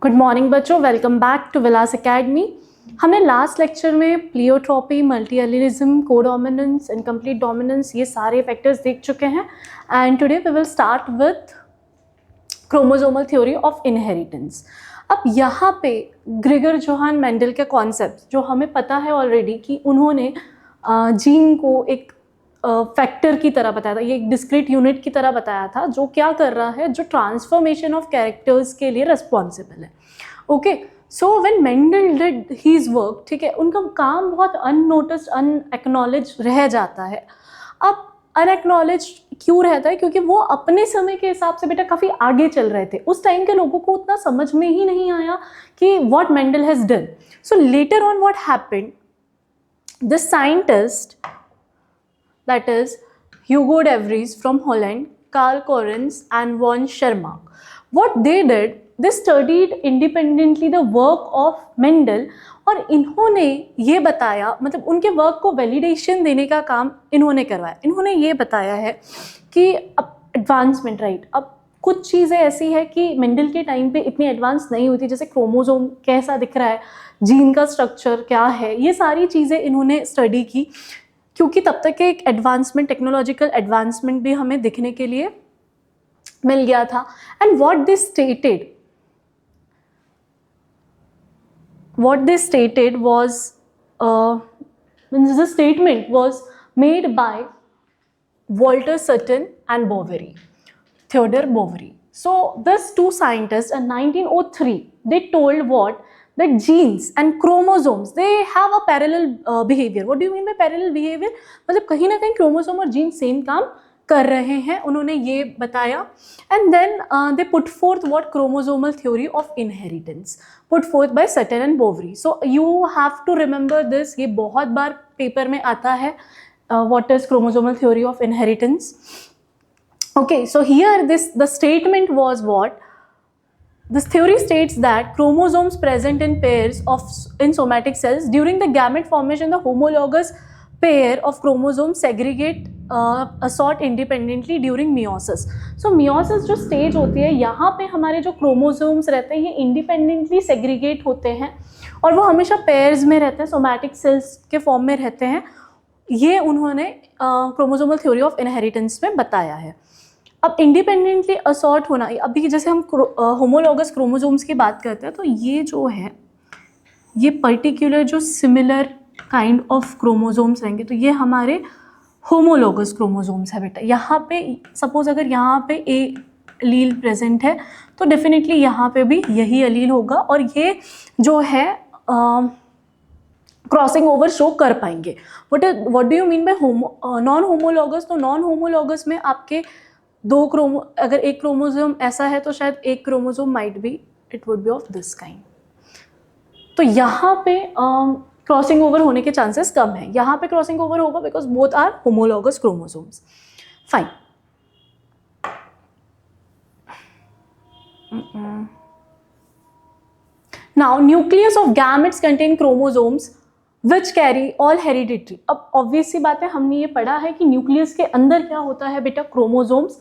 Good morning बच्चों, welcome back to Vilas academy. हमने last lecture में pleiotropy, multi allelism, codominance, incomplete dominance ये सारे फैक्टर्स देख चुके हैं and today we will start with chromosomal theory of inheritance. अब यहाँ पे ग्रेगर जोहान मेंडल के कॉन्सेप्ट जो हमें पता है ऑलरेडी कि उन्होंने जीन को एक फैक्टर की तरह बताया था, ये एक डिस्क्रीट यूनिट की तरह बताया था जो क्या कर रहा है, जो ट्रांसफॉर्मेशन ऑफ कैरेक्टर्स के लिए रिस्पॉन्सिबल है। Okay, so when Mendel did his work, ठीक है, उनका काम बहुत अननोटिस्ड, अनएक्नॉलेज रह जाता है। अब अनएक्नॉलेज क्यों रहता है? क्योंकि वो अपने समय के हिसाब से बेटा काफ़ी आगे चल रहे थे। उस टाइम के लोगों को उतना समझ में ही नहीं आया कि what Mendel has done. So later on what happened, the scientist, that is Hugo de Vries from Holland, Carl Correns and von Schermach. What they did, they studied independently the work of Mendel और इन्होंने ये बताया, मतलब उनके work को validation देने का काम इन्होंने करवाया। इन्होंने ये बताया है कि अब एडवांसमेंट, राइट, अब कुछ चीज़ें ऐसी है कि मेंडल के टाइम पे इतनी एडवांस नहीं हुई थी, जैसे क्रोमोसोम कैसा दिख रहा है, जीन का स्ट्रक्चर क्या है, ये सारी चीज़ें इन्होंने स्टडी की, क्योंकि तब तक एक एडवांसमेंट, टेक्नोलॉजिकल एडवांसमेंट भी हमें दिखने के लिए मिल गया था। And what they stated was the statement was made by Walter Sutton and Boveri, Theodore Boveri. So these two scientists in 1903, they told what? That genes and chromosomes, they have a parallel behavior. What do you mean by parallel behavior? मतलब कहीं ना कहीं chromosome और gene same काम कर रहे हैं, उन्होंने ये बताया। And then they put forth what chromosomal theory of inheritance, put forth by Sutton and Boveri. So you have to remember this, ये बहुत बार पेपर में आता है, what is chromosomal theory of inheritance. Okay, so here the statement was what? This theory states that chromosomes present in pairs in somatic cells during the gamete formation, the homologous pair of chromosomes segregate assort independently during meiosis. So meiosis जो stage होती है, यहाँ पे हमारे जो chromosomes रहते हैं ये independently segregate होते हैं और वो हमेशा pairs में रहते हैं, somatic cells के form में रहते हैं। ये उन्होंने chromosomal theory of inheritance में बताया है। अब इंडिपेंडेंटली असॉर्ट होना, अभी जैसे हम होमोलॉगस क्रोमोसोम्स की बात करते हैं तो ये जो है, ये पर्टिकुलर जो सिमिलर काइंड ऑफ क्रोमोसोम्स रहेंगे तो ये हमारे होमोलॉगस क्रोमोसोम्स है बेटा। यहाँ पे सपोज अगर यहाँ पे ए अलील प्रेजेंट है तो डेफिनेटली यहाँ पे भी यही अलील होगा और ये जो है क्रॉसिंग ओवर शो कर पाएंगे। What do you mean by non homologous? तो नॉन होमोलॉगस में आपके अगर एक क्रोमोसोम ऐसा है तो शायद एक chromosome might be, it would be of this kind. तो यहाँ पे क्रॉसिंग ओवर होने के चांसेस कम है, यहाँ पे क्रॉसिंग ओवर होगा because both are homologous chromosomes. Fine. Now nucleus of gametes contain chromosomes which carry all hereditary. अब ऑब्वियस सी बात है, हमने ये पढ़ा है कि न्यूक्लियस के अंदर क्या होता है बेटा, क्रोमोसोम्स।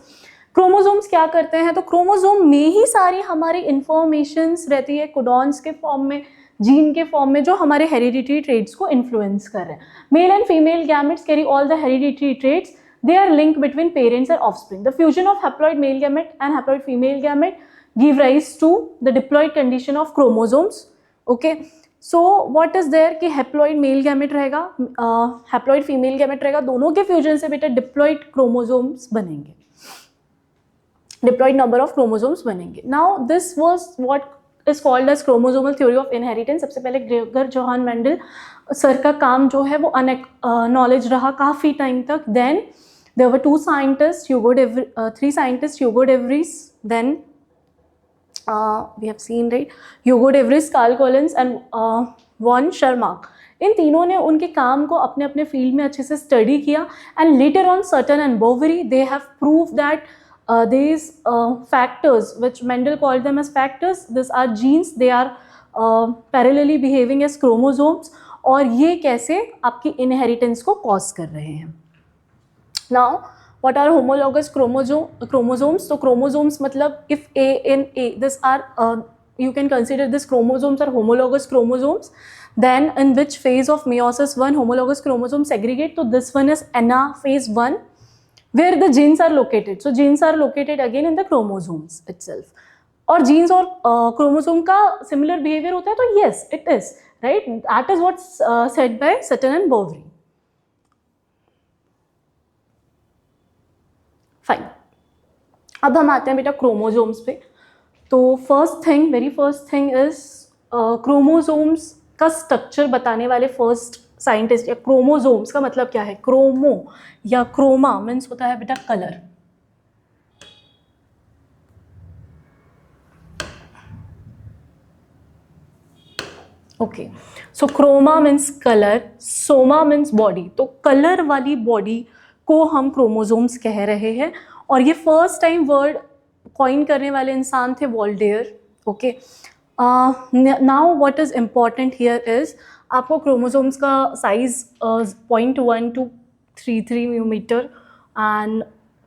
क्रोमोसोम्स क्या करते हैं? तो क्रोमोसोम में ही सारी हमारी इंफॉर्मेशंस रहती है, कोडॉन्स के फॉर्म में, जीन के फॉर्म में, जो हमारे हेरिडिटरी ट्रेट्स को इन्फ्लुएंस कर रहे हैं। Male and female gametes carry all the hereditary traits, they are link between parents and offspring. The fusion of haploid male gamete and haploid female gamete give rise to the diploid condition of chromosomes. Okay, so what is there कि haploid male gamete रहेगा, haploid female gamete रहेगा, दोनों के fusion से बेटा diploid chromosomes बनेंगे, diploid number of chromosomes बनेंगे। Now this was what is called as chromosomal theory of inheritance. सबसे पहले ग्रेगर जोहान मेंडल सर का काम जो है वो अनएक्नॉलेज रहा काफ़ी टाइम तक। Then there were three scientist, Hugo de Vries, then we have seen, right, Hugo de Vries, Carl Collins and von Schermach। इन तीनों ने उनके काम को अपने अपने फील्ड में अच्छे से स्टडी किया and later on Sutton and Boveri, they have proved that these factors which Mendel called them as factors, these are genes, they are parallelly behaving as chromosomes और ये कैसे आपकी इनहेरिटेंस को कॉज कर रहे हैं। Now what are homologous chromosomes? तो chromosomes मतलब if A in A, this are you can consider this chromosomes are homologous chromosomes. Then in which phase of meiosis one homologous chromosomes segregate? So this one is anaphase 1, where the genes are located. So genes are located again in the chromosomes itself. और genes और chromosome का similar behavior होता है, तो yes it is, right? That is what's said by Sutton and Boveri. Fine. अब हम आते हैं बेटा क्रोमोसोम्स पे. तो very first thing is chromosomes का स्ट्रक्चर बताने वाले फर्स्ट साइंटिस्ट, या क्रोमोसोम्स का मतलब क्या है, क्रोमो या क्रोमा मीन्स होता है बेटा colour. Okay, so chroma means colour, soma means body. तो कलर वाली बॉडी को हम क्रोमोसोम्स कह रहे हैं. और ये फर्स्ट टाइम वर्ड कॉइन करने वाले इंसान थे Waldeyer. Okay, now what is important here is, आपको क्रोमोसोम्स का size 0.1 to 33 metre and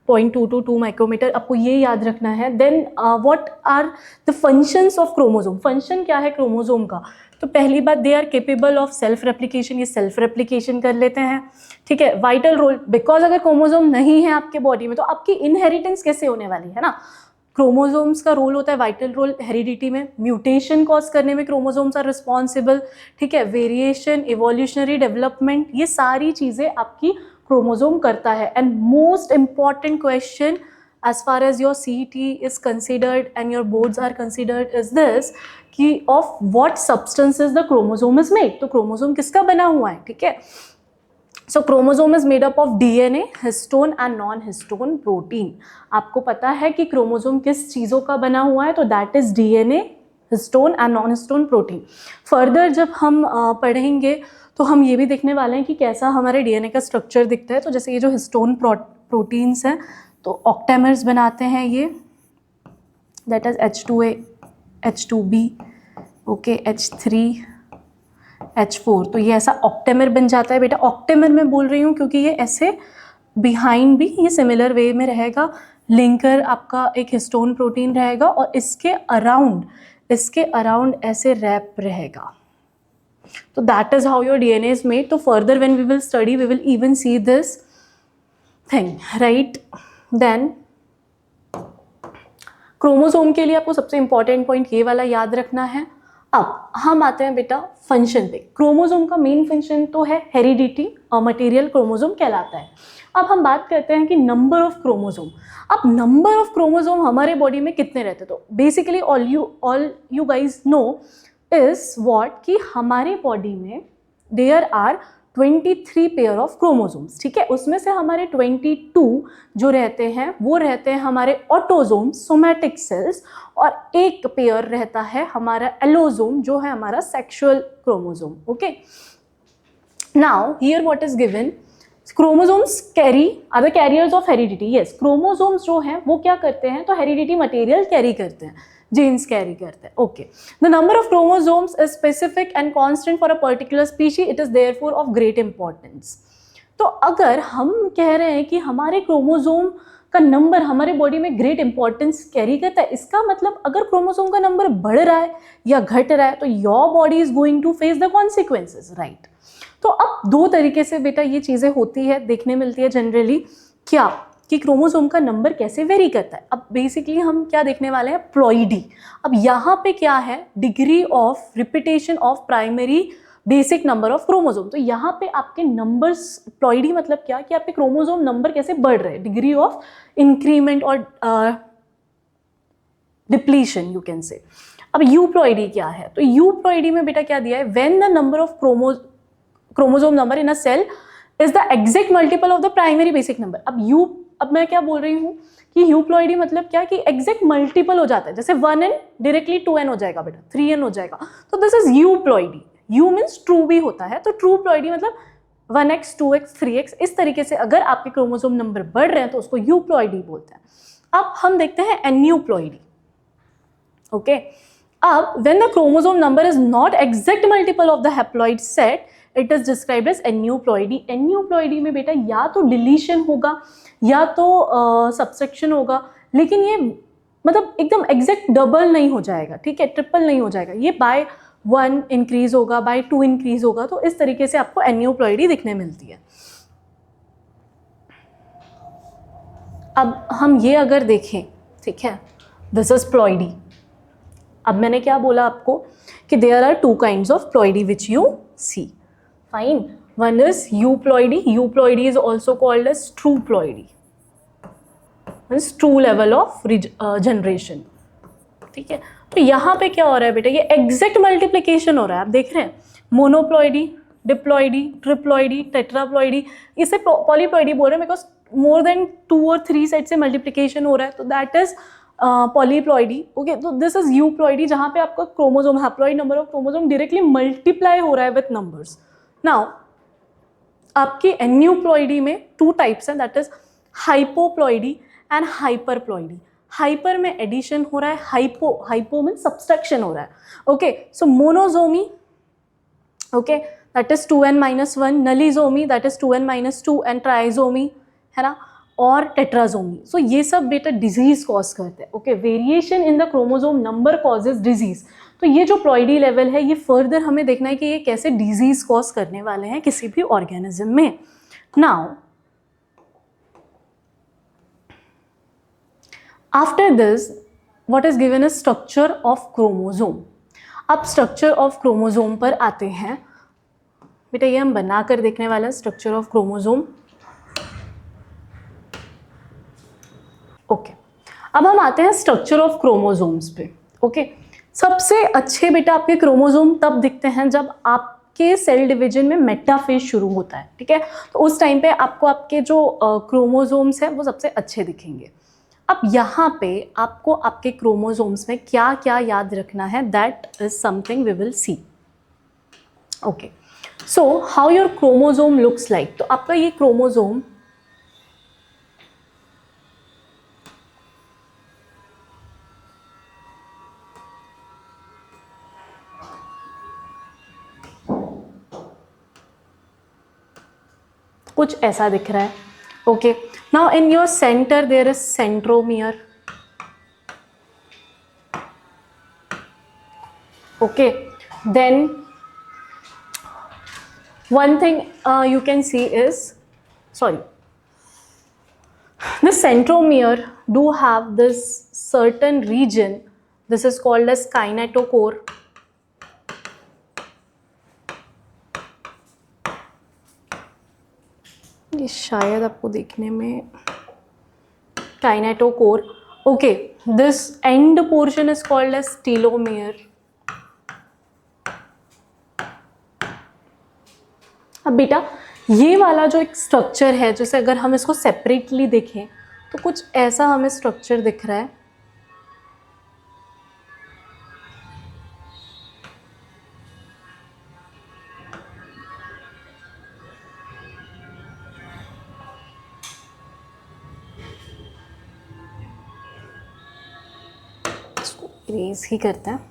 0.2 to 2 micrometre, आपको ये याद रखना है. Then what are the functions of chromosome. Function क्या है क्रोमोसोम का? तो पहली बात, they are capable of self replication, ये सेल्फ रेप्लिकेशन कर लेते हैं. ठीक है. वाइटल रोल, बिकॉज अगर क्रोमोसोम नहीं है आपके बॉडी में तो आपकी इनहेरिटेंस कैसे होने वाली है ना. क्रोमोसोम्स का रोल होता है वाइटल रोल हेरिडिटी में, म्यूटेशन कॉज करने में क्रोमोसोम्स आर रिस्पॉन्सिबल. ठीक है. वेरिएशन, इवोल्यूशनरी डेवलपमेंट, ये सारी चीज़ें आपकी क्रोमोसोम करता है. And most important question as far as your CET is considered and your boards are considered is this, कि of what substances the chromosome is made. तो क्रोमोसोम किसका बना हुआ है? ठीक है. So chromosome is made up of DNA, histone and non-histone protein. आपको पता है कि क्रोमोसोम किस चीज़ों का बना हुआ है? तो that is DNA, histone and non-histone protein. Further जब हम पढ़ेंगे तो हम ये भी देखने वाले हैं कि कैसा हमारे DNA का स्ट्रक्चर दिखता है. तो जैसे ये जो हिस्टोन प्रोटीन्स हैं तो ऑक्टेमर्स बनाते हैं ये, that is H2A, H2B, okay, H3, H4. तो ये ऐसा ऑक्टेमर बन जाता है बेटा. ऑक्टेमर मैं बोल रही हूँ क्योंकि ये ऐसे बिहाइंड भी ये सिमिलर वे में रहेगा. लिंकर आपका एक हिस्टोन प्रोटीन रहेगा और इसके अराउंड ऐसे रैप रहेगा. तो that is how your DNA is made. तो further when we will study we will even see this thing, right. Then chromosome के लिए आपको सबसे इंपॉर्टेंट पॉइंट ये वाला याद रखना है. अब हम आते हैं बेटा फंक्शन पे. क्रोमोसोम का मेन फंक्शन तो है हेरिडिटी और मटेरियल क्रोमोसोम कहलाता है. अब हम बात करते हैं कि नंबर ऑफ क्रोमोसोम. अब नंबर ऑफ क्रोमोसोम हमारे बॉडी में कितने रहते हैं? तो basically all you guys know is what, कि हमारे बॉडी में there are 23 pair of chromosomes. ठीक है. उसमें से हमारे 22 जो रहते हैं वो रहते हैं हमारे ऑटोसोम, सोमैटिक सेल्स, और एक पेयर रहता है हमारा एलोसोम जो है हमारा sexual chromosome. Okay. Now here what is given, chromosomes are the carriers of heredity. Yes, chromosomes जो हैं वो क्या करते हैं? तो हेरिडिटी मटेरियल कैरी करते हैं, जीन्स कैरी करते हैं. Okay. The number of chromosomes is specific and constant for a particular species. It is therefore of great importance. तो अगर हम कह रहे हैं कि हमारे क्रोमोसोम का नंबर हमारे बॉडी में ग्रेट इंपॉर्टेंस कैरी करता है, इसका मतलब अगर क्रोमोसोम का नंबर बढ़ रहा है या घट रहा है तो your body is going to face the consequences, right. तो अब दो तरीके से बेटा ये चीज़ें होती है, देखने मिलती है जनरली. क्या कि क्रोमोसोम का नंबर कैसे वेरी करता है. अब बेसिकली हम क्या देखने वाले हैं? प्लॉइडी. अब यहाँ पे क्या है? Degree of repetition of primary basic number of chromosome. तो यहाँ पे आपके नंबर्स, प्लॉइडी मतलब क्या कि आपके क्रोमोसोम नंबर कैसे बढ़ रहे हैं, डिग्री ऑफ इंक्रीमेंट और डिप्लीशन यू कैन से. अब यूप्लॉइडी क्या है? तो यूप्लॉइडी में बेटा क्या दिया है? When the number of chromosome number in a cell is the exact multiple of the primary basic number. अब मैं क्या बोल रही हूँ कि यूप्लॉइडी मतलब क्या कि एग्जैक्ट मल्टीपल हो जाता है. जैसे 1n डायरेक्टली 2n हो जाएगा बेटा, 3n हो जाएगा. तो this is euploidy. Eu means true भी होता है. तो ट्रू प्लॉइडी मतलब 1x, 2x, 3x, इस तरीके से अगर आपके क्रोमोसोम नंबर बढ़ रहे हैं तो उसको यूप्लॉइडी बोलते हैं. अब हम देखते हैं एन्यूप्लॉइडी. ओके. अब when the chromosome number is not exact multiple of the haploid set, it is described as aneuploidy. Aneuploidy में बेटा या तो डिलीशन होगा या तो सब्सट्रैक्शन होगा, लेकिन ये मतलब एकदम एग्जैक्ट डबल नहीं हो जाएगा, ठीक है, ट्रिपल नहीं हो जाएगा, ये बाय 1 इंक्रीज होगा, बाय 2 इंक्रीज होगा। तो इस तरीके से आपको एन्यूप्लॉइडी दिखने मिलती है। अब हम ये अगर देखें, ठीक है, दिस इज प्लॉइडी। अब मैंने क्या बोला आपको कि there are 2 kinds of ploidy which you see, fine. One is euploidy, euploidy is also called as true ploidy, means true level of generation, ठीक है। तो यहाँ पे क्या हो रहा है बेटा, ये एग्जैक्ट मल्टीप्लीकेशन हो रहा है, आप देख रहे हैं, मोनोप्लॉइडी, डिप्लॉइडी, ट्रिप्लॉइडी, टेट्राप्लॉइडी, इसे पॉलीप्लॉइडी बोल रहे हैं बिकॉज मोर देन 2 और 3 सेट से मल्टीप्लीकेशन हो रहा है, तो दैट इज पॉलीप्लॉइडी। ओके, तो दिस इज यूप्लॉइडी जहाँ पे आपका chromosome, haploid number of chromosome directly multiply हो रहा है विथ नंबर्स। नाउ आपकी एन्यूप्लॉइडी में 2 टाइप्स हैं, that is hypoploidy and hyperploidy. Hyper में एडिशन हो रहा है, हाइपो में सब्सट्रैक्शन हो रहा है। Okay, so monosomy, okay, that is 2n-1, nullisomy that is 2n-2, and trisomy, है ना, और टेट्राजोमी। सो ये सब बेटा डिजीज कॉज करते हैं। Okay, variation in the chromosome number causes disease. तो ये जो प्लॉइडी लेवल है, ये फर्दर हमें देखना है कि ये कैसे डिजीज कॉज करने वाले हैं किसी भी ऑर्गेनिज्म में। Now after this what is given is structure of chromosome. अब स्ट्रक्चर ऑफ क्रोमोसोम पर आते हैं बेटा, ये हम बना कर देखने वाले हैं स्ट्रक्चर ऑफ क्रोमोसोम। ओके, अब हम आते हैं स्ट्रक्चर ऑफ क्रोमोसोम्स पे। ओके, सबसे अच्छे बेटा आपके क्रोमोसोम तब दिखते हैं जब आपके सेल डिवीजन में मेटाफेज शुरू होता है, ठीक है। तो उस टाइम पे आपको आपके जो क्रोमोसोम्स हैं वो सबसे अच्छे दिखेंगे। अब यहाँ पे आपको आपके क्रोमोसोम्स में क्या क्या याद रखना है, that is something we will see. Okay, so how your chromosome looks like. तो आपका ये क्रोमोसोम कुछ ऐसा दिख रहा है। Okay, now in your centre there is centromere. Okay, then one thing you can see is, sorry, the centromere do have this certain region, this is called as kinetochore. ये शायद आपको देखने में kinetochore. Okay, this end portion is called as telomere. अब बेटा ये वाला जो एक स्ट्रक्चर है, जैसे अगर हम इसको सेपरेटली देखें तो कुछ ऐसा हमें स्ट्रक्चर दिख रहा है। इसको इरेज ही करते हैं।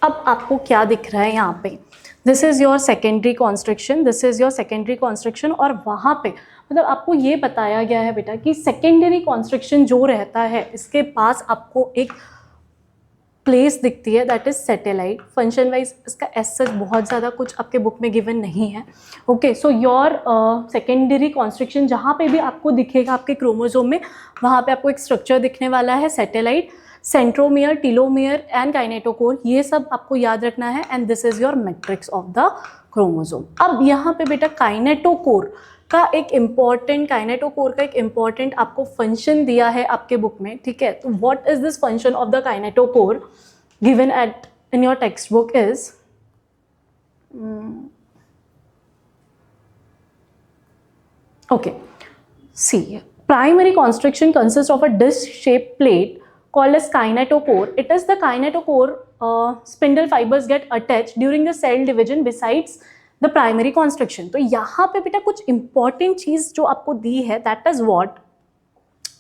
अब आपको क्या दिख रहा है यहाँ पे, this is your secondary construction, this is your secondary construction. और वहाँ पे मतलब आपको ये बताया गया है बेटा कि सेकेंडरी कॉन्स्ट्रक्शन जो रहता है इसके पास आपको एक प्लेस दिखती है, that is satellite. Function wise इसका एज सच बहुत ज़्यादा कुछ आपके बुक में गिवन नहीं है। Okay, so your secondary construction जहाँ पे भी आपको दिखेगा आपके क्रोमोसोम में, वहाँ पे आपको एक स्ट्रक्चर दिखने वाला है, satellite, centromere, telomere and kinetochore, ये सब आपको याद रखना है। And this is your matrix of the chromosome. अब यहाँ पे बेटा काइनेटोकोर का एक इम्पॉर्टेंट आपको फंक्शन दिया है आपके बुक में, ठीक है। तो what is this function of the kinetochore given at in your text book is okay, see, primary constriction consists of a disc shaped plate called as kinetochore. It is the kinetochore spindle fibres get attach during the cell division besides the primary construction. तो यहाँ पे बेटा कुछ important चीज़ जो आपको दी है, that is what,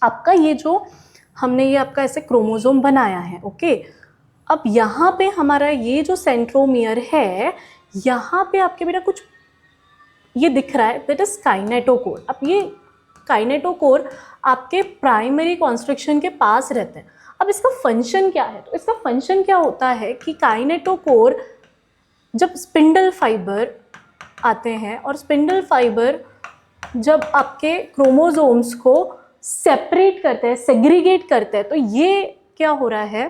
आपका ये जो हमने ये आपका ऐसे क्रोमोसोम बनाया है, ओके। अब यहाँ पे हमारा ये जो सेंट्रोमियर है, यहाँ पे आपके बेटा कुछ ये दिख रहा है, दैट इज काइनेटोकोर। अब ये काइनेटोकोर आपके प्राइमरी कॉन्स्ट्रक्शन के पास रहते हैं। अब इसका फंक्शन क्या है? तो इसका फंक्शन क्या होता है कि काइनेटोकोर जब स्पिंडल फाइबर आते हैं और स्पिंडल फाइबर जब आपके क्रोमोसोम्स को सेपरेट करते हैं, सेग्रीगेट करते हैं, तो ये क्या हो रहा है,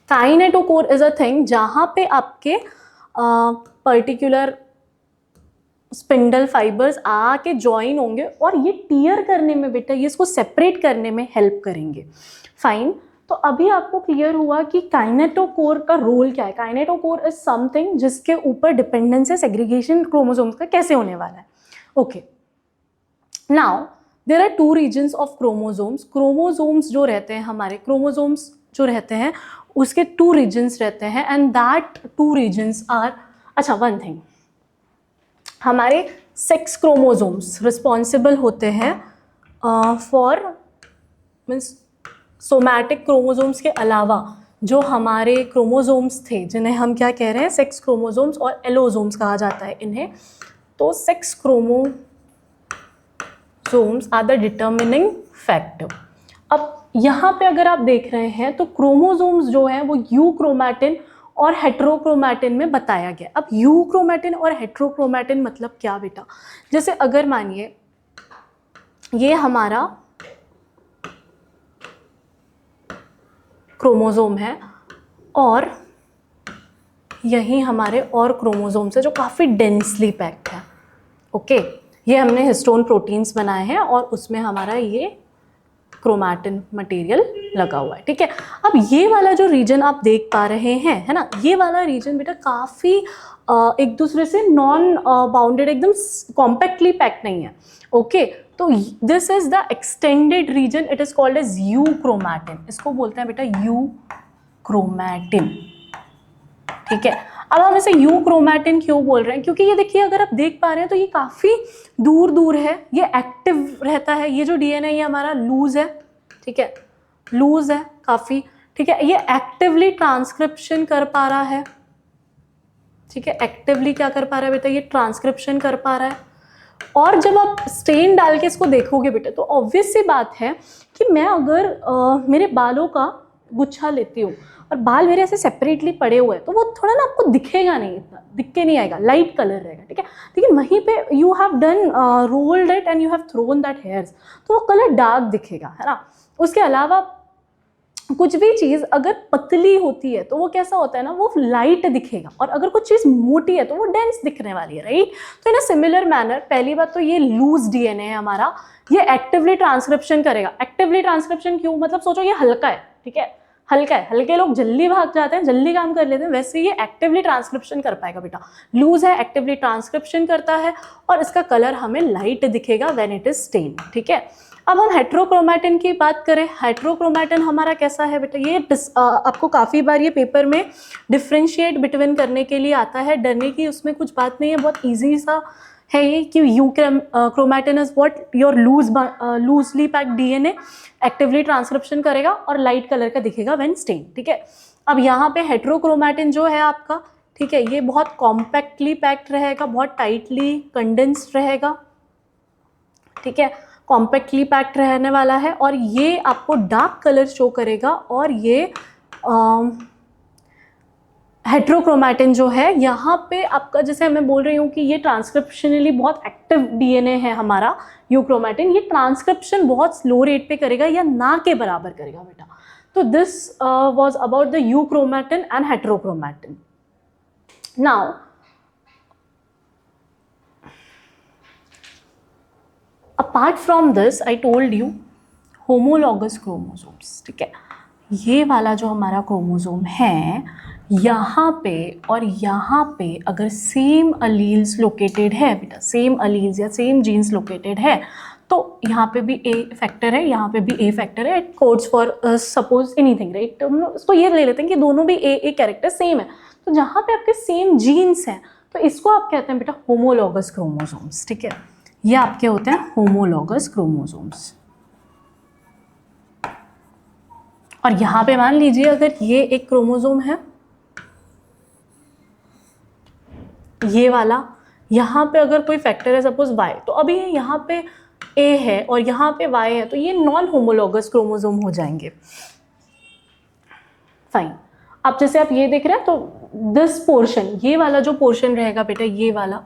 काइनेटोकोर इज अ थिंग जहां पे आपके पर्टिकुलर स्पिंडल फाइबर्स आके ज्वाइन होंगे और ये टीयर करने में बेटा, ये इसको सेपरेट करने में हेल्प करेंगे। फाइन, तो अभी आपको क्लियर हुआ कि काइनेटोकोर का रोल क्या है। काइनेटोकोर इज समथिंग जिसके ऊपर डिपेंडेंस है सेग्रीगेशन क्रोमोसोम्स का कैसे होने वाला है, okay. Now there are two regions of chromosomes. Chromosomes जो रहते हैं, हमारे क्रोमोसोम्स जो रहते हैं उसके टू रीजन्स रहते हैं, and that two regions are, अच्छा वन थिंग, हमारे सेक्स क्रोमोसोम्स रिस्पॉन्सिबल होते हैं फॉर मीन्स सोमैटिक क्रोमोसोम्स के अलावा जो हमारे क्रोमोसोम्स थे जिन्हें हम क्या कह रहे हैं, सेक्स क्रोमोसोम्स और एलोसोम्स कहा जाता है इन्हें। तो sex chromosomes are the determining factor. अब यहाँ पे अगर आप देख रहे हैं तो क्रोमोसोम्स जो है वो यूक्रोमैटिन और हेट्रोक्रोमैटिन में बताया गया। अब यूक्रोमैटिन और हेट्रोक्रोमैटिन मतलब क्या बेटा, जैसे अगर मानिए ये हमारा क्रोमोसोम है और यही हमारे और क्रोमोसोम्स है जो काफ़ी डेंसली पैक्ड है, ओके। ये हमने हिस्टोन प्रोटीन्स बनाए हैं और उसमें हमारा ये क्रोमैटिन मटेरियल लगा हुआ है, ठीक है। अब ये वाला जो रीजन आप देख पा रहे हैं, है ना, ये वाला रीजन बेटा काफ़ी एक दूसरे से नॉन बाउंडेड, एकदम कॉम्पैक्टली पैक्ड नहीं है, ओके। तो this is the extended region, it is called as euchromatin. इसको बोलते हैं बेटा यूक्रोमैटिन, ठीक है। अब हम इसे यूक्रोमैटिन क्यों बोल रहे हैं, क्योंकि ये देखिए अगर आप देख पा रहे हैं तो ये काफ़ी दूर दूर है, ये एक्टिव रहता है। ये जो डीएनए ये हमारा लूज है, ठीक है, लूज है काफ़ी, ठीक है। ये एक्टिवली ट्रांसक्रिप्शन कर पा रहा है, ठीक है, एक्टिवली क्या कर पा रहा है बेटा, ये ट्रांसक्रिप्शन कर पा रहा है। और जब आप स्टेन डाल के इसको देखोगे बेटा तो ऑब्वियस सी बात है कि मैं अगर मेरे बालों का गुच्छा लेती हूँ और बाल मेरे ऐसे सेपरेटली पड़े हुए हैं तो वो थोड़ा ना आपको दिखेगा नहीं, इतना दिख के नहीं आएगा, लाइट कलर रहेगा, ठीक है। लेकिन वहीं पे you have done rolled it and you have thrown that hairs, तो वो कलर डार्क दिखेगा, है ना। उसके अलावा कुछ भी चीज़ अगर पतली होती है तो वो कैसा होता है ना, वो लाइट दिखेगा, और अगर कुछ चीज़ मोटी है तो वो डेंस दिखने वाली है, राइट। तो इन अ सिमिलर मैनर, पहली बात तो ये लूज डीएनए है हमारा, ये एक्टिवली ट्रांसक्रिप्शन करेगा। एक्टिवली ट्रांसक्रिप्शन क्यों, मतलब सोचो ये हल्का है, ठीक है, हल्का है, हल्के लोग जल्दी भाग जाते हैं, जल्दी काम कर लेते हैं, वैसे ये एक्टिवली ट्रांसक्रिप्शन कर पाएगा बेटा। लूज है, एक्टिवली ट्रांसक्रिप्शन करता है और इसका कलर हमें लाइट दिखेगा व्हेन इट इज स्टेन, ठीक है। अब हम हेट्रोक्रोमैटिन की बात करें, हेट्रोक्रोमैटिन हमारा कैसा है बेटा, ये आपको काफ़ी बार ये पेपर में डिफ्रेंशिएट बिटवीन करने के लिए आता है, डरने की उसमें कुछ बात नहीं है, बहुत ईजी सा है ये कि chromatin is what, your loosely packed DNA actively transcription करेगा और लाइट कलर का दिखेगा व्हेन स्टेन, ठीक है। अब यहाँ पे हेट्रोक्रोमैटिन जो है आपका, ठीक है, ये बहुत कॉम्पैक्टली पैक्ड रहेगा, बहुत टाइटली कंडेंस्ड रहेगा, ठीक है, कॉम्पैक्टली पैक्ड रहने वाला है, और ये आपको डार्क कलर शो करेगा। और ये हेट्रोक्रोमैटिन जो है यहाँ पे आपका, जैसे मैं बोल रही हूँ कि ये ट्रांसक्रिप्शनली बहुत एक्टिव डीएनए है हमारा यूक्रोमैटिन, ये ट्रांसक्रिप्शन बहुत स्लो रेट पे करेगा या ना के बराबर करेगा बेटा। तो this was about the euchromatin and heterochromatin. Now apart from this I told you homologous chromosomes, ठीक है। ये वाला जो हमारा क्रोमोसोम है, यहाँ पे और यहाँ पे अगर सेम अलील्स लोकेटेड है बेटा, सेम अलील्स या सेम जीन्स लोकेटेड है तो यहाँ पे भी ए फैक्टर है, यहाँ पे भी ए फैक्टर है, it codes for suppose anything, right. तो ये ले लेते हैं कि दोनों भी ए कैरेक्टर सेम है, तो जहाँ पे आपके सेम जीन्स हैं तो इसको आप कहते हैं बेटा होमोलॉगस क्रोमोसोम्स, ठीक है। ये आपके होते हैं होमोलॉगस क्रोमोसोम्स। और यहाँ पे मान लीजिए अगर ये एक क्रोमोसोम है, ये वाला, यहाँ पे अगर कोई फैक्टर है सपोज वाई, तो अभी यहाँ पे ए है और यहाँ पे वाई है, तो ये नॉन होमोलॉगस क्रोमोसोम हो जाएंगे। फाइन। अब जैसे आप ये देख रहे हैं तो दिस पोर्शन, ये वाला जो पोर्शन रहेगा बेटा, ये वाला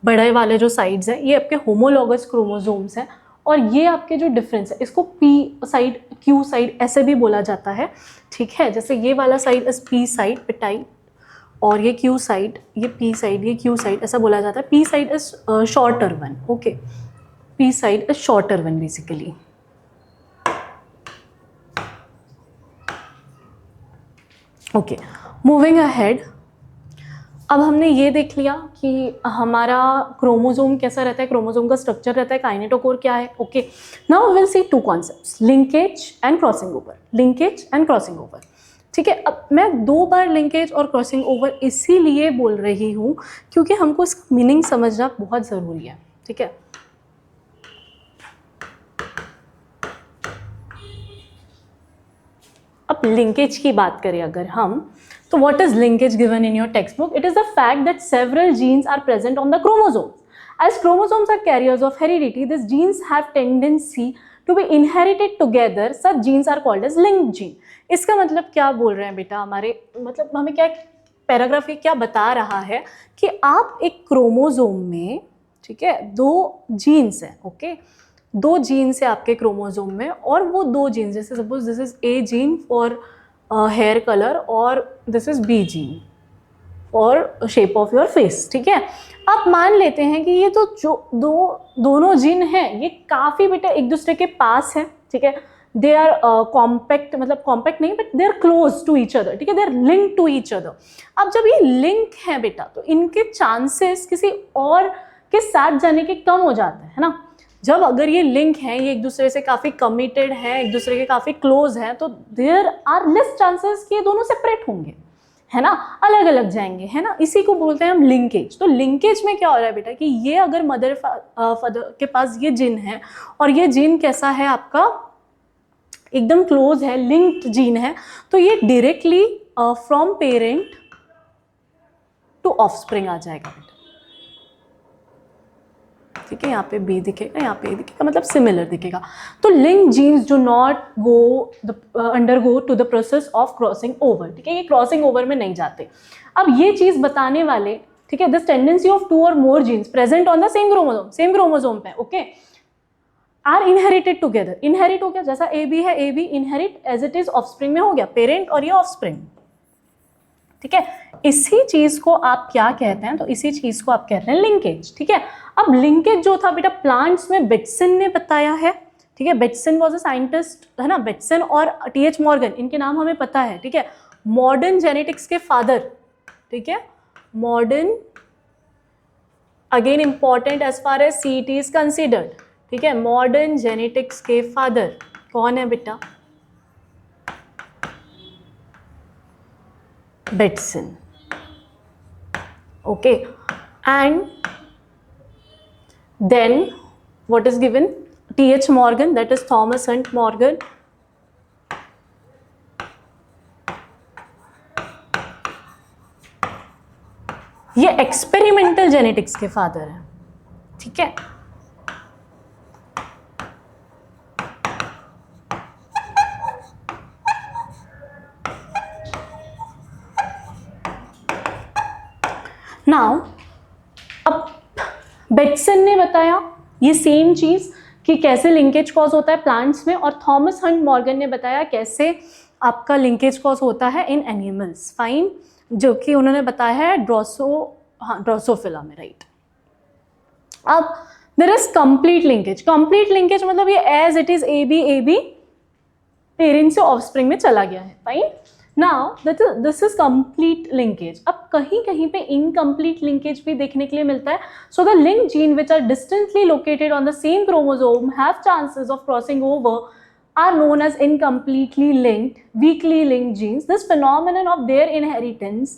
बड़े वाले जो साइड्स है, ये आपके होमोलॉगस क्रोमोसोम्स हैं। और ये आपके जो डिफरेंस है, इसको पी साइड क्यू साइड ऐसे भी बोला जाता है, ठीक है। जैसे ये वाला साइड इज पी साइड पिटाई, और ये क्यू साइड, ये पी साइड, ये क्यू साइड, ऐसा बोला जाता है। P side is shorter one, okay, P side is shorter one basically. Okay, moving ahead. अब हमने ये देख लिया कि हमारा क्रोमोसोम कैसा रहता है, क्रोमोसोम का स्ट्रक्चर रहता है, काइनेटोकोर क्या है। Okay, now we will see two concepts, linkage and crossing over. Linkage and crossing over, ठीक है। अब मैं 2 बार लिंकेज और क्रॉसिंग ओवर इसीलिए बोल रही हूँ क्योंकि हमको इसका मीनिंग समझना बहुत ज़रूरी है, ठीक है। अब लिंकेज की बात करें अगर हम, तो what is linkage given in your textbook? It is the fact that several genes are present on the chromosomes. As chromosomes are carriers of heredity, these genes have tendency to be inherited together. Such genes are called as linked gene. इसका मतलब क्या बोल रहे हैं बेटा, हमारे मतलब हमें क्या पैराग्राफ क्या बता रहा है कि आप एक क्रोमोसोम में, ठीक है, 2 जीन्स हैं, ओके, 2 जीन्स है आपके क्रोमोसोम में, और वो 2 जीन्स, जैसे suppose this is A gene for hair colour और this is B gene for shape of your face, ठीक है। आप मान लेते हैं कि ये तो जो दोनों जीन हैं ये काफ़ी बेटा एक दूसरे के पास हैं, ठीक है। दे आर कॉम्पैक्ट, मतलब कॉम्पैक्ट नहीं but they are close to each other, ठीक है, they are link to each other. अब जब ये लिंक है बेटा तो इनके चांसेस किसी और के साथ जाने के कम हो जाते हैं, है ना। जब अगर ये लिंक है, ये एक दूसरे से काफ़ी कमिटेड है, एक दूसरे के काफ़ी क्लोज हैं, तो देयर आर लेस चांसेस कि ये दोनों सेपरेट होंगे, है ना, अलग अलग जाएंगे, है ना। इसी को बोलते हैं हम लिंकेज। तो लिंकेज में क्या हो रहा है बेटा कि ये अगर मदर फादर के पास ये जीन है और ये जीन कैसा है आपका, एकदम क्लोज है, लिंक्ड जीन है, तो ये directly from parent to offspring आ जाएगा बेटा, ठीक है। यहाँ पे बी दिखेगा, यहाँ पे ए दिखेगा, मतलब सिमिलर दिखेगा। तो link genes do not go undergo to the process of crossing over, ठीक है, ये क्रॉसिंग ओवर में नहीं जाते। अब ये चीज़ बताने वाले, ठीक है, दिस टेंडेंसी ऑफ 2 और more genes present on the same chromosome पे, okay, are inherited together. Inherit हो गया, जैसा ए बी है, A B inherit as it is offspring में हो गया, पेरेंट और ये ऑफस्प्रिंग, ठीक है। इसी चीज को आप क्या कहते हैं, तो इसी चीज को आप कहते हैं लिंकेज, ठीक है। अब लिंकेज जो था बेटा प्लांट्स में बेटसन ने बताया है, ठीक है। बेटसन वाज अ साइंटिस्ट, है ना, बेटसन और टी.एच. मॉर्गन, इनके नाम हमें पता है, ठीक है। मॉडर्न जेनेटिक्स के फादर, ठीक है, modern, again important as far as CET is considered, ठीक है। मॉडर्न जेनेटिक्स के फादर कौन है बेटा, Bateson, okay, and then what is given, T.H. Morgan, that is Thomas Hunt Morgan, ये एक्सपेरिमेंटल जेनेटिक्स के फादर हैं, ठीक है। नाउ अब बेटसन ने बताया ये सेम चीज कि कैसे लिंकेज कॉज होता है प्लांट्स में, और थॉमस हंट मॉर्गन ने बताया कैसे आपका लिंकेज कॉज होता है इन एनिमल्स, फाइन, जो कि उन्होंने बताया है ड्रोसोफिला में, राइट। अब there is complete linkage. Complete linkage मतलब ये as it is A B parent से ऑफस्प्रिंग में चला गया है, fine. Now this is complete linkage. अब कहीं कहीं पे इनकम्प्लीट लिंकेज भी देखने के लिए मिलता है. So the link gene which are distantly located on the same chromosome have chances of crossing over are known as incompletely linked, weakly linked genes. This phenomenon of their inheritance,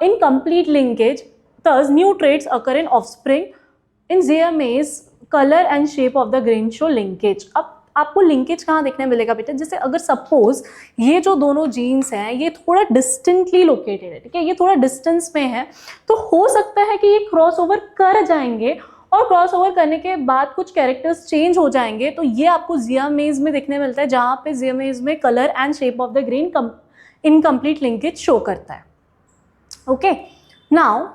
incomplete linkage, thus new traits occur in offspring. In ZMAs, color and shape of the grain show linkage. अब आपको linkage कहाँ देखने मिलेगा बेटा? जैसे अगर suppose ये जो दोनों जीन्स हैं ये थोड़ा डिस्टेंटली लोकेटेड है, ठीक है, ये थोड़ा डिस्टेंस में है, तो हो सकता है कि ये क्रॉस ओवर कर जाएंगे और क्रॉस ओवर करने के बाद कुछ कैरेक्टर्स चेंज हो जाएंगे. तो ये आपको ZMAs में देखने मिलता है, जहाँ पे ZMAs में colour and shape of the grain incomplete linkage show करता है. Okay, now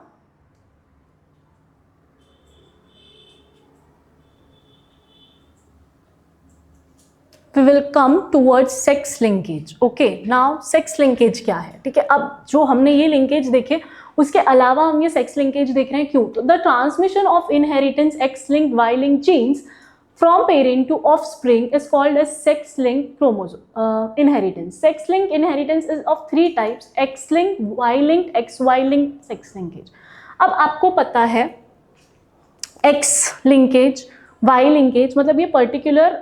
we will come towards sex linkage. Okay, now sex linkage क्या है? ठीक है, अब जो हमने ये लिंकेज देखे उसके अलावा हम ये सेक्स लिंकेज देख रहे हैं. क्यों? तो the transmission of inheritance X link Y link genes from parent to offspring is called as sex link chromosome inheritance. Sex link inheritance is of 3 types: X link, Y link, X Y link sex linkage. अब आपको पता है x linkage, Y linkage मतलब ये particular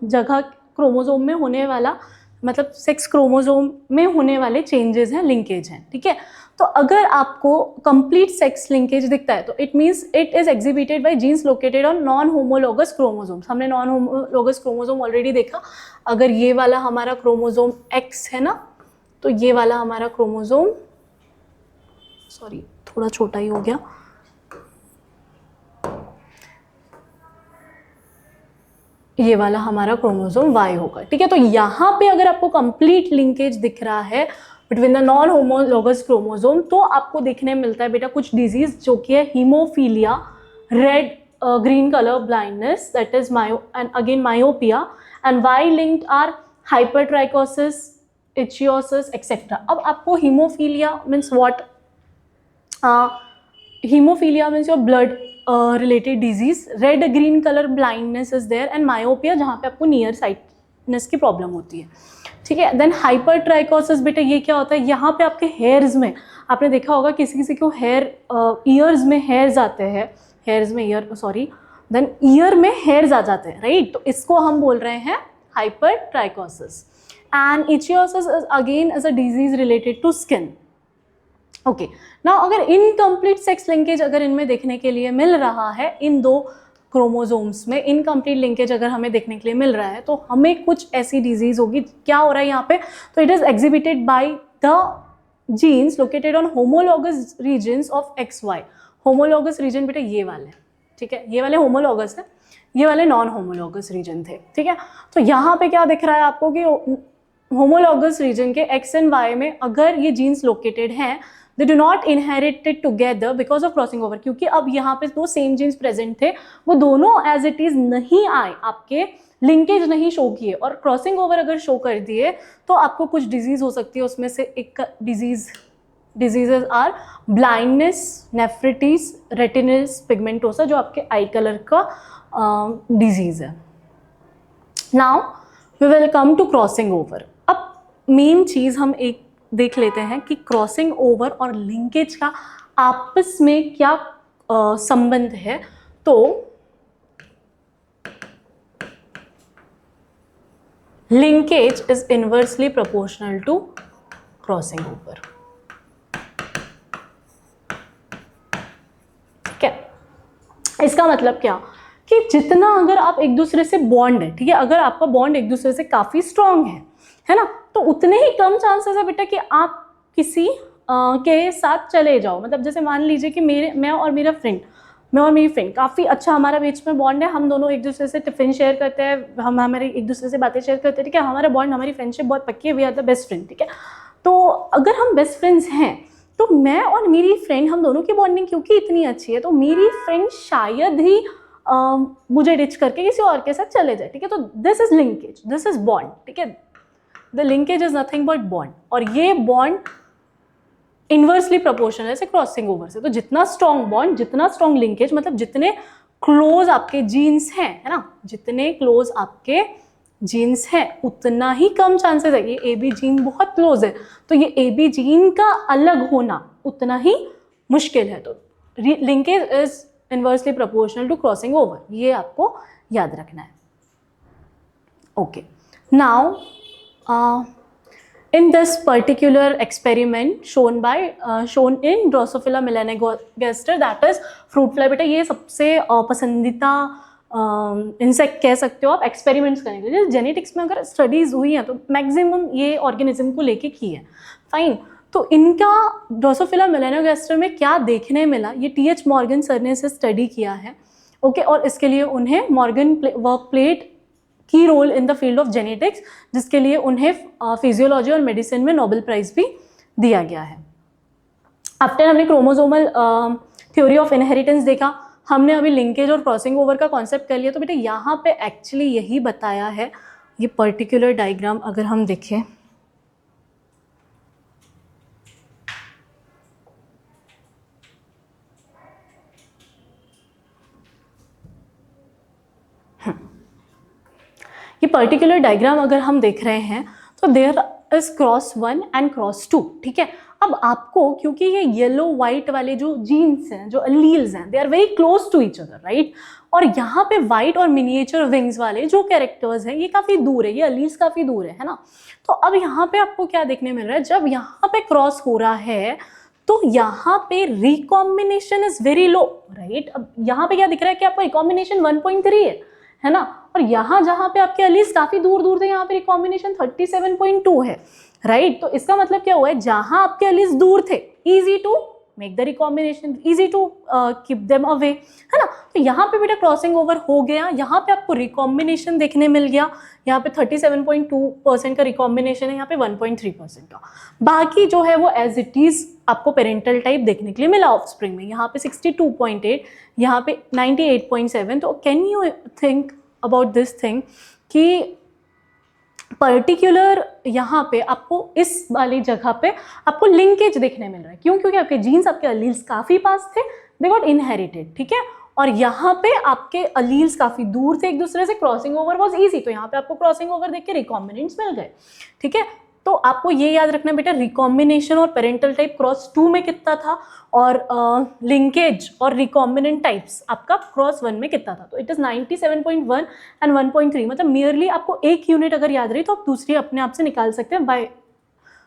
जगह chromosome में होने वाला, मतलब सेक्स क्रोमोसोम में होने वाले चेंजेस हैं, लिंकेज हैं. ठीक है, तो अगर आपको कंप्लीट सेक्स लिंकेज दिखता है तो it means it is exhibited by genes located on non homologous chromosomes. हमने नॉन होमोलोगस क्रोमोसोम ऑलरेडी देखा. अगर ये वाला हमारा क्रोमोसोम एक्स है ना, तो ये वाला हमारा क्रोमोसोम, सॉरी थोड़ा छोटा ही हो गया, ये वाला हमारा क्रोमोसोम Y होगा. ठीक है, तो यहाँ पे अगर आपको कंप्लीट लिंकेज दिख रहा है between the non homologous chromosome, तो आपको देखने मिलता है बेटा कुछ डिजीज जो कि है haemophilia, red green colour blindness, that is and again myopia, and Y linked are hypertrichosis, इचियोसिस एक्सेट्रा. अब आपको haemophilia means what? Haemophilia means your blood related disease, red green colour blindness is there, and myopia जहाँ पे आपको near sightedness की problem होती है. ठीक है, देन हाइपरट्राइकोसिस बेटा ये क्या होता है? यहाँ पे आपके हेयर्स में, आपने देखा होगा किसी किसी को हेयर ईयर्स में हेयर्स आते हैं, हेयर्स में ईयर सॉरी देन ईयर में हेयर्स आ जाते हैं, राइट? तो इसको हम बोल रहे हैं हाइपरट्राइकोसिस. एंड इचियोसिस is again is a disease related to skin. Okay, now अगर इनकम्प्लीट सेक्स लिंकेज अगर इनमें देखने के लिए मिल रहा है, इन दो क्रोमोसोम्स में इनकम्प्लीट लिंकेज अगर हमें देखने के लिए मिल रहा है, तो हमें कुछ ऐसी डिजीज होगी. क्या हो रहा है यहाँ पे? तो it is exhibited by the genes located on homologous regions of X Y. Homologous region बेटा ये वाले, ठीक है, ये वाले होमोलोगस है, ये वाले नॉन होमोलोगस रीजन थे. ठीक है, तो यहाँ पे क्या दिख रहा है आपको कि होमोलोगस रीजन के एक्स एंड वाई में अगर ये जीन्स लोकेटेड हैं, they do not inherit it together because of crossing over. क्योंकि अब यहाँ पे दो सेम जीन्स प्रेजेंट थे, वो दोनों एज इट इज नहीं आए, आपके लिंकेज नहीं शो किए, और क्रॉसिंग ओवर अगर शो कर दिए तो आपको कुछ डिजीज हो सकती है. उसमें से एक diseases are blindness, nephritis, retinitis pigmentosa, जो आपके आई कलर का डिजीज है. Now we will come to crossing over. अब मेन चीज हम एक देख लेते हैं कि क्रॉसिंग ओवर और लिंकेज का आपस में क्या संबंध है. तो linkage is inversely proportional to crossing over. ठीक है, इसका मतलब क्या कि जितना अगर आप एक दूसरे से बॉन्ड है, ठीक है, अगर आपका बॉन्ड एक दूसरे से काफी स्ट्रांग है ना, तो उतने ही कम चांसेस है बेटा कि आप किसी के साथ चले जाओ. मतलब जैसे मान लीजिए कि मैं और मेरी फ्रेंड काफ़ी अच्छा हमारा बीच में बॉन्ड है, हम दोनों एक दूसरे से टिफिन शेयर करते हैं, हम हमारे एक दूसरे से बातें शेयर करते हैं. ठीक है, हमारा बॉन्ड, हमारी फ्रेंडशिप बहुत पक्की है, we are the best friend. ठीक है, तो अगर हम बेस्ट फ्रेंड्स हैं तो मैं और मेरी फ्रेंड, हम दोनों की बॉन्डिंग क्योंकि इतनी अच्छी है, तो मेरी फ्रेंड शायद ही मुझे डिच करके किसी और के साथ चले जाए. ठीक है, तो this is linkage, this is bond. ठीक है, the linkage is nothing but bond, और ये बॉन्ड इनवर्सली प्रोपोर्शनल है क्रॉसिंग ओवर से. तो जितना स्ट्रॉन्ग बॉन्ड, जितना स्ट्रॉन्ग लिंकेज, मतलब जितने क्लोज आपके जीन्स हैं, है ना, जितने क्लोज आपके जीन्स है उतना ही कम चांसेस है, ये ए बी जीन बहुत क्लोज है तो ये ए बी जीन का अलग होना उतना ही मुश्किल है। तो linkage is inversely proportional to crossing over, ये आपको याद रखना है। Okay, now in this particular experiment shown in Drosophila melanogaster, that is fruit fly, बेटा ये सबसे पसंदीदा इंसेक्ट कह सकते हो आप एक्सपेरिमेंट्स करने के लिए। जेनेटिक्स में अगर स्टडीज हुई हैं तो मैक्सिमम ये ऑर्गेनिज्म को लेके की है। फाइन, तो इनका ड्रोसोफिला मेलानोगास्टर में क्या देखने मिला, ये टीएच मॉर्गन सर ने इसे स्टडी किया है। ओके, और इसके लिए उन्हें Morgan work played key role in the field of genetics, जिसके लिए उन्हें फिजियोलॉजी और मेडिसिन में नोबेल प्राइज भी दिया गया है। आफ्टर हमने क्रोमोसोमल थ्योरी ऑफ इनहेरिटेंस देखा, हमने अभी लिंकेज और क्रॉसिंग ओवर का कॉन्सेप्ट कर लिया। तो बेटा यहाँ पे एक्चुअली यही बताया है, ये पर्टिकुलर डायग्राम अगर हम देखें, ये पर्टिकुलर डायग्राम अगर हम देख रहे हैं तो there is cross 1 and cross 2, ठीक है। अब आपको क्योंकि ये येलो व्हाइट वाले जो जीन्स हैं, जो अलील्स हैं, they are very close to each other, right. और यहाँ पे व्हाइट और मिनिएचर विंग्स वाले जो कैरेक्टर्स हैं ये काफ़ी दूर है, ये अलील्स काफ़ी दूर है ना। तो अब यहाँ पे आपको क्या देखने मिल रहा है, जब यहाँ पे क्रॉस हो रहा है तो यहाँ पे recombination is very low, right. अब यहाँ पे क्या दिख रहा है कि आपका रिकॉम्बिनेशन 1.3 है ना, और यहाँ जहाँ पे आपके अलील्स काफ़ी दूर दूर थे यहाँ पे रिकॉम्बिनेशन 37.2 है, राइट। तो इसका मतलब क्या हुआ है, जहाँ आपके अलील्स दूर थे, easy to make the recombination, easy to keep them away, है ना। तो यहाँ पे बेटा क्रॉसिंग ओवर हो गया, यहाँ पे आपको रिकॉम्बिनेशन देखने मिल गया, यहाँ पे 37.2% का रिकॉम्बिनेशन है, यहाँ पे 1.3% का। बाकी जो है वो एज इट इज आपको पेरेंटल टाइप देखने के लिए मिला ऑफस्प्रिंग में, यहाँ पे 62.8, यहाँ पे 98.7। तो can you think about this thing कि पर्टिकुलर यहाँ पे आपको इस वाली जगह पे आपको लिंकेज देखने मिल रहा है। क्यों? क्योंकि आपके जीन्स आपके अलील्स काफ़ी पास थे, दे गॉट इनहेरिटेड, ठीक है। और यहाँ पे आपके अलील्स काफ़ी दूर थे एक दूसरे से, क्रॉसिंग ओवर वॉज ईजी, तो यहाँ पे आपको क्रॉसिंग ओवर देख के रिकॉम्बिनेंट्स मिल गए, ठीक है। तो आपको ये याद रखना बेटा, रिकॉम्बिनेशन और पेरेंटल टाइप क्रॉस 2 में कितना था, और लिंकेज और रिकॉम्बिनेंट टाइप्स आपका क्रॉस 1 में कितना था। तो इट इज़ 97.1 एंड 1.3, मतलब मियरली आपको एक यूनिट अगर याद रही तो आप दूसरी अपने आप से निकाल सकते हैं बाय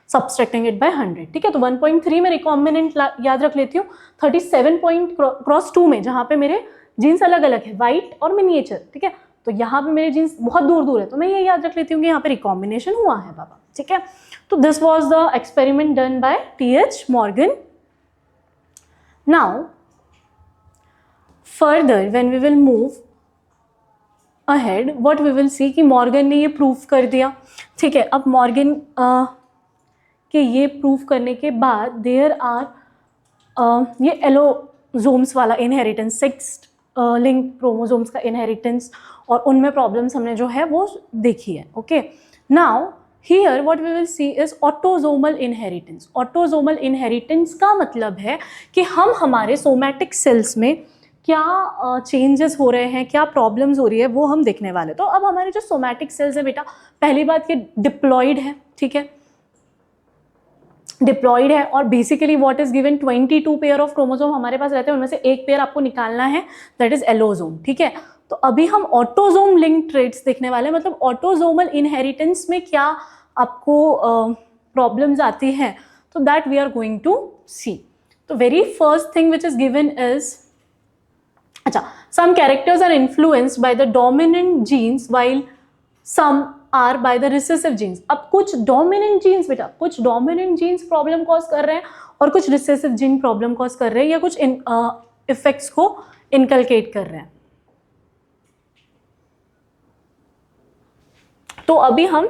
सब्सट्रैक्टिंग इट बाय 100, ठीक है। तो 1.3 में रिकॉम्बिनेंट याद रख लेती हूँ, 37 क्रॉस 2 में जहाँ पे मेरे जीन्स अलग अलग है, वाइट और मिनिएचर, ठीक है। तो यहाँ पे मेरे जीन्स बहुत दूर दूर है, तो मैं ये याद रख लेती हूँ कि यहाँ पे रिकॉम्बिनेशन हुआ है बाबा, ठीक है। तो this was the experiment done by T H Morgan. Now, further when we will move ahead, what we will see कि मॉर्गन ने ये प्रूफ कर दिया, ठीक है। अब मॉर्गन के ये प्रूफ करने के बाद देयर आर ये एलोजोम्स वाला इनहेरिटेंस, 6 लिंक क्रोमोसोम्स का इनहेरिटेंस, और उनमें प्रॉब्लम्स हमने जो है वो देखी है। Okay, now Here what we will see is autosomal inheritance. Autosomal inheritance का मतलब है कि हम हमारे सोमैटिक सेल्स में क्या चेंजेस हो रहे हैं, क्या प्रॉब्लम्स हो रही है, वो हम देखने वाले। तो अब हमारे जो सोमैटिक सेल्स है बेटा, पहली बात कि डिप्लॉइड है, ठीक है, डिप्लॉइड है। और basically what is given, 22 pair of chromosome हमारे पास रहते हैं, उनमें से एक पेयर आपको निकालना है, दैट इज एलोसोम, ठीक है। तो अभी हम ऑटोसोम लिंक ट्रेट्स देखने वाले हैं, मतलब ऑटोसोमल इनहेरिटेंस में क्या आपको प्रॉब्लम्स आती हैं, तो that we are going to see. तो very first thing which is given is, अच्छा, some characters are influenced by the dominant genes while some are by the recessive genes. अब कुछ डोमिनेंट जीन्स बेटा, कुछ dominant jeans problem cause कर रहे हैं और कुछ रिसेसिव जीन प्रॉब्लम कॉज कर रहे हैं, या कुछ इफेक्ट्स को इनकलकेट कर रहे हैं। तो अभी हम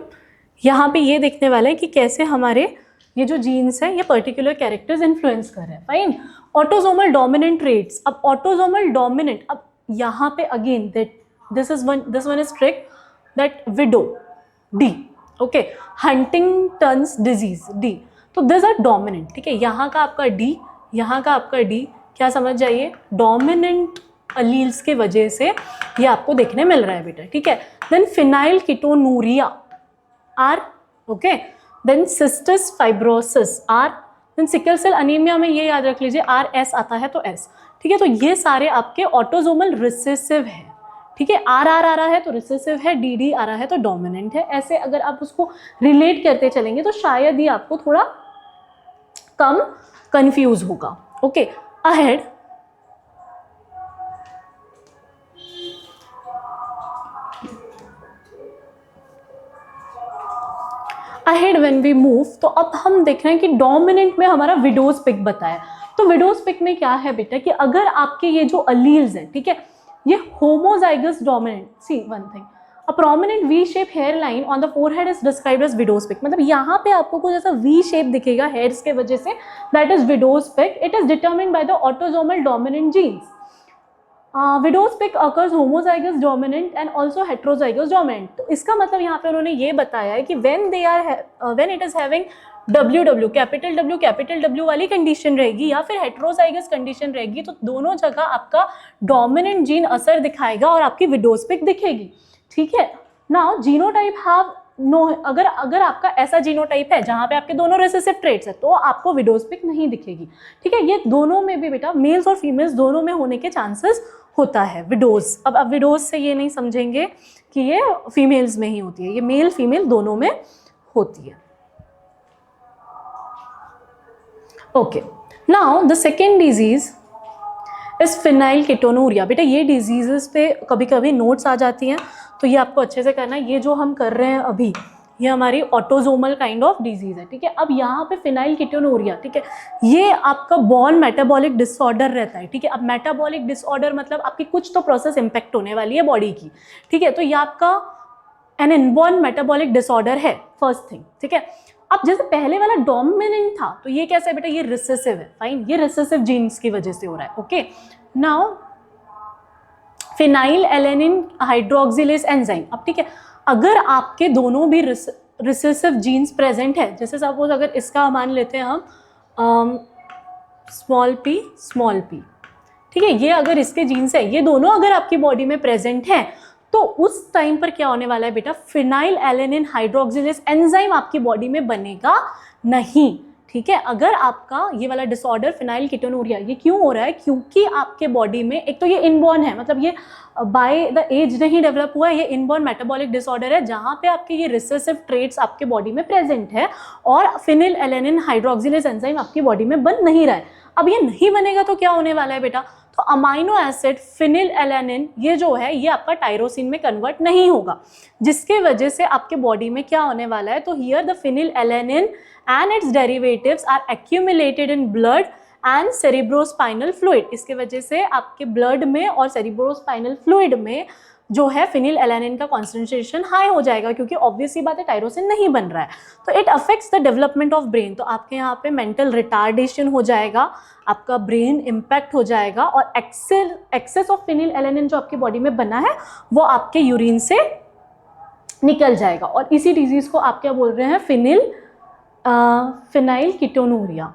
यहाँ पे ये देखने वाले हैं कि कैसे हमारे ये जो जीन्स हैं ये पर्टिकुलर कैरेक्टर्स इन्फ्लुएंस कर रहे हैं। Fine, autosomal dominant traits. अब ऑटोसोमल डोमिनेंट, अब यहाँ पे again this one is trick, that window D, okay, Huntington's disease D, तो दिस आर डोमिनेंट, ठीक है। यहाँ का आपका डी, यहाँ का आपका डी, क्या समझ जाइए, डोमिनेंट अलील्स के वजह से ये आपको देखने मिल रहा है बेटा, ठीक है। Then phenylketonuria are, okay. Then cystic fibrosis are, then sickle cell anaemia में ये याद रख लीजिए आर एस आता है तो एस, ठीक है। तो ये सारे आपके ऑटोजोमल रिसेसिव है, ठीक है। आर आर आ रहा है तो रिसेसिव है, डी डी आ रहा है तो डोमिनेंट है। ऐसे अगर आप उसको रिलेट करते चलेंगे तो शायद ही आपको थोड़ा कम कंफ्यूज होगा, okay. Ahead ahead when we move, तो अब हम देख रहे हैं कि डोमिनेंट में हमारा विडोज पिक बताया। तो विडोज पिक में क्या है बेटा कि अगर आपके ये जो अलील्स हैं, ठीक है, ये homozygous dominant, see one thing, a prominent V shape hair line on the forehead is described as widow's peak. मतलब यहाँ पे आपको कुछ ऐसा वी शेप दिखेगा हेयर्स के वजह से, that is widow's peak. It is determined by the autosomal dominant genes. Widow's peak occurs homozygous dominant and also heterozygous dominant. तो इसका मतलब यहाँ पे उन्होंने ये बताया है कि when it is having W capital W वाली कंडीशन रहेगी या फिर हेट्रोजाइगस कंडीशन रहेगी, तो दोनों जगह आपका डोमिनेंट जीन असर दिखाएगा और आपकी विडोज पिक दिखेगी, ठीक है। नाउ जीनोटाइप हैव नो, अगर आपका ऐसा जीनोटाइप है जहाँ पे आपके दोनों रिसेसिव ट्रेट्स है तो आपको विडोज पिक नहीं दिखेगी, ठीक है। ये दोनों में भी बेटा मेल्स और फीमेल्स दोनों में होने के चांसेस होता है विडोज। अब आप विडोज से ये नहीं समझेंगे कि ये फीमेल्स में ही होती है, ये मेल फीमेल दोनों में होती है, okay. Now the second disease is phenyl ketonuria. बेटा ये डिजीजेस पे कभी कभी नोट्स आ जाती हैं, तो ये आपको अच्छे से करना है। ये जो हम कर रहे हैं अभी, ये हमारी ऑटोजोमल काइंड ऑफ डिजीज है, ठीक है। अब यहाँ पे फिनाइल कीटोनूरिया, ठीक है, ये आपका बॉर्न मेटाबॉलिक डिसऑर्डर रहता है, ठीक है। अब मेटाबॉलिक डिसऑर्डर मतलब आपकी कुछ तो प्रोसेस इंपैक्ट होने वाली है बॉडी की, ठीक है। तो ये आपका एन इनबॉर्न मेटाबॉलिक डिसऑर्डर है, फर्स्ट थिंग, ठीक है। अब जैसे पहले वाला डोमिनेंट था, तो ये कैसे है बेटा, ये रिसेसिव है, फाइन, ये रिसेसिव जीन्स की वजह से हो रहा है, okay. Now phenyl alanine hydroxylase enzyme, अब ठीक है, अगर आपके दोनों भी रिसेसिव जीन्स प्रेजेंट है, जैसे सपोज अगर इसका मान लेते हैं हम स्मॉल पी, ठीक है, ये अगर इसके जीन्स है, ये दोनों अगर आपकी बॉडी में प्रेजेंट है, तो उस टाइम पर क्या होने वाला है बेटा, फिनाइल एलेनिन हाइड्रोक्सिलेज एंजाइम आपकी बॉडी में बनेगा नहीं, ठीक है। अगर आपका ये वाला डिसऑर्डर फिनाइल कीटोनूरिया, ये क्यों हो रहा है, क्योंकि आपके बॉडी में एक तो ये इनबॉर्न है, मतलब ये बाय द एज नहीं डेवलप हुआ है, ये इनबॉर्न मेटाबॉलिक डिसऑर्डर है जहाँ पे आपके ये रिसेसिव ट्रेट्स आपके बॉडी में प्रेजेंट है और फिनाइल एलेनिन हाइड्रोक्सिलेज एंजाइम आपकी बॉडी में बन नहीं रहा है। अब ये नहीं बनेगा तो क्या होने वाला है बेटा, तो अमाइनो एसिड फिनिल एलेनिन ये जो है ये आपका टायरोसिन में कन्वर्ट नहीं होगा, जिसके वजह से आपके बॉडी में क्या होने वाला है, तो here the phenyl alanine and its derivatives are accumulated in blood and cerebrospinal fluid। इसके वजह से आपके ब्लड में और cerebrospinal fluid में जो है फिनिल एलेनिन का कॉन्सेंट्रेशन हाई हो जाएगा, क्योंकि ऑब्वियसली बात है टायरोसिन नहीं बन रहा है। तो it affects the development of brain, तो आपके यहाँ पे मेंटल रिटार्डेशन हो जाएगा, आपका ब्रेन इम्पैक्ट हो जाएगा और एक्सेस ऑफ फिनिल एलेनिन जो आपकी बॉडी में बना है वो आपके यूरिन से निकल जाएगा, और इसी डिजीज को आप क्या बोल रहे हैं, फिनाइल कीटोनूरिया।